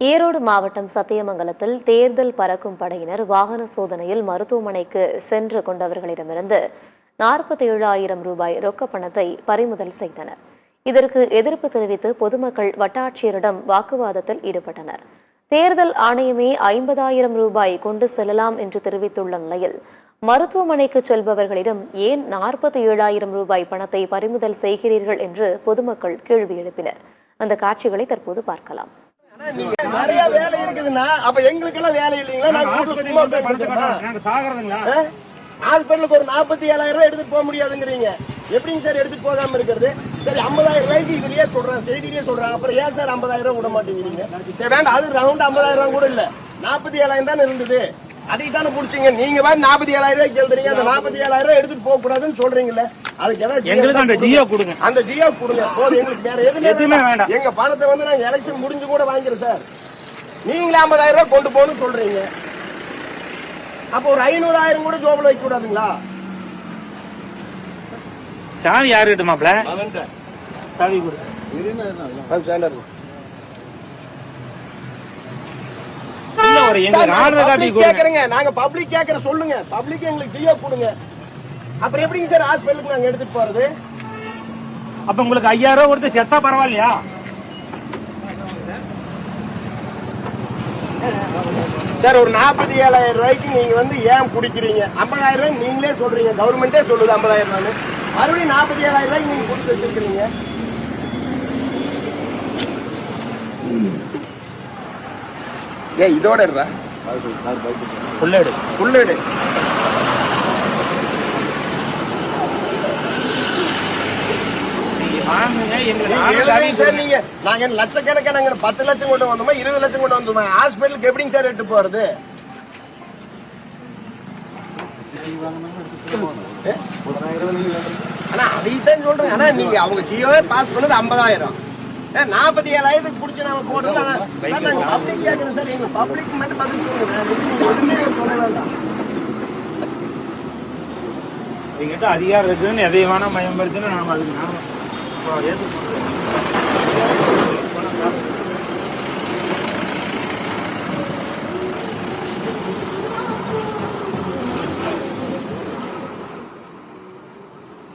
ஈரோடு மாவட்டம் சத்தியமங்கலத்தில் தேர்தல் பறக்கும் படையினர் வாகன சோதனையில் மருத்துவமனைக்கு சென்று கொண்டவர்களிடமிருந்து 47,000 ரூபாய் ரொக்க பணத்தை பறிமுதல் செய்தனர். இதற்கு எதிர்ப்பு தெரிவித்து பொதுமக்கள் வட்டாட்சியரிடம் வாக்குவாதத்தில் ஈடுபட்டனர். தேர்தல் ஆணையமே 50,000 ரூபாய் கொண்டு செல்லலாம் என்று தெரிவித்துள்ள நிலையில் மருத்துவமனைக்கு செல்பவர்களிடம் ஏன் 47,000 ரூபாய் பணத்தை பறிமுதல் செய்கிறீர்கள் என்று பொதுமக்கள் கேள்வி எழுப்பினர். அந்த காட்சிகளை தற்போது பார்க்கலாம். நிறைய வேலை இருக்குதுன்னா அப்ப எங்களுக்கு எல்லாம் வேலை இல்லைங்களா? ஹாஸ்பிட்டலுக்கு ஒரு 47,000 ரூபாய் எடுத்துட்டு போக முடியாதுங்கிறீங்க. எப்படிங்க சார் எடுத்துட்டு போகாம இருக்கிறது? சரி 50,000 ரூபாய்க்கு இதுலயே சொல்றாங்க, செய்தியிலேயே சொல்றாங்க. அப்புறம் ஏன் சார் 50,000 ரூபாய் விட மாட்டேங்கிறீங்க? சரி வேண்டாம், அது ரவுண்ட் 50,000 ரூபாய் கூட இல்ல, 47,000 தானே இருந்தது. அதைக்கு தானே புடிச்சீங்க. நீங்க வேற 47,000 ரூபாய் கேள்றீங்க. அந்த 47,000 ரூபாய் எடுத்துட்டு போக கூடாதுன்னு சொல்றீங்கல்ல, அதுக்கு ஏதாவது அந்த ஜியோ கொடுங்க. அந்த ஜியோ கொடுங்க போதும், எங்களுக்கு வேற எதுவுமே வேண்டாம். எங்க பணத்தை வந்து நாங்க எலெக்ஷன் முடிஞ்சு கூட வாங்கிக்கிறோம் சார். நீங்களே 50,000 ரூபாய் கொண்டு போகணும்னு சொல்றீங்க. அப்ப ஒரு 500,000 கூட ஜோபில் வைக்க கூடாதுங்களா? சாவி யாருக்கிட்ட மாப்ள? சாவி கொடு. நாங்க பப்ளிக் கேக்குற சொல்லுங்க. பப்ளிக் எங்களுக்கு ஜியோ கொடுங்க. அப்புறம் எப்படிங்க சார் ஹாஸ்பிட்டலுக்கு நாங்க எடுத்துட்டு போறது? அப்ப உங்களுக்கு 5,000 ரூபாய் கொடுத்து செத்தா பரவாயில்லையா? சார் ஒரு 47,000 ரூபாய்க்கு நீங்க வந்து ஏன் குடிக்கிறீங்க? 50,000 ரூபாய் நீங்களே சொல்றீங்க, கவர்மெண்டே சொல்லுது 50,000 ரூபாய். மறுபடியும் 47,000 ரூபாய்க்கு நீங்க கொடுத்து வச்சிருக்கீங்க. இதோட புள்ளேடு நாங்க லட்சக்கணக்கான 10 லட்சம் கொண்டு வந்தோமா, 20 லட்சம் கொண்டு வந்தோமா? ஹாஸ்பிட்டலுக்கு எப்படிங்க சார் எடுத்து போறது? ஆனா அதைத்தான் சொல்றேன். ஆனா நீங்க அவங்க ஜியோவே பாஸ் பண்ணது 50,000, 47,000 புடிச்சு நாம போடுறோம். பப்ளிக் கேட்கணும் சார், எங்க பப்ளிக் மட்டும் பதில் சொல்லுங்க. சொல்ல வேண்டாம். எங்கிட்ட அதிகாரம் இருக்குன்னு எதை வேணா பயன்படுத்தினா நாம அதுக்கு நாம ஏற்றுக்கொள்றோம்.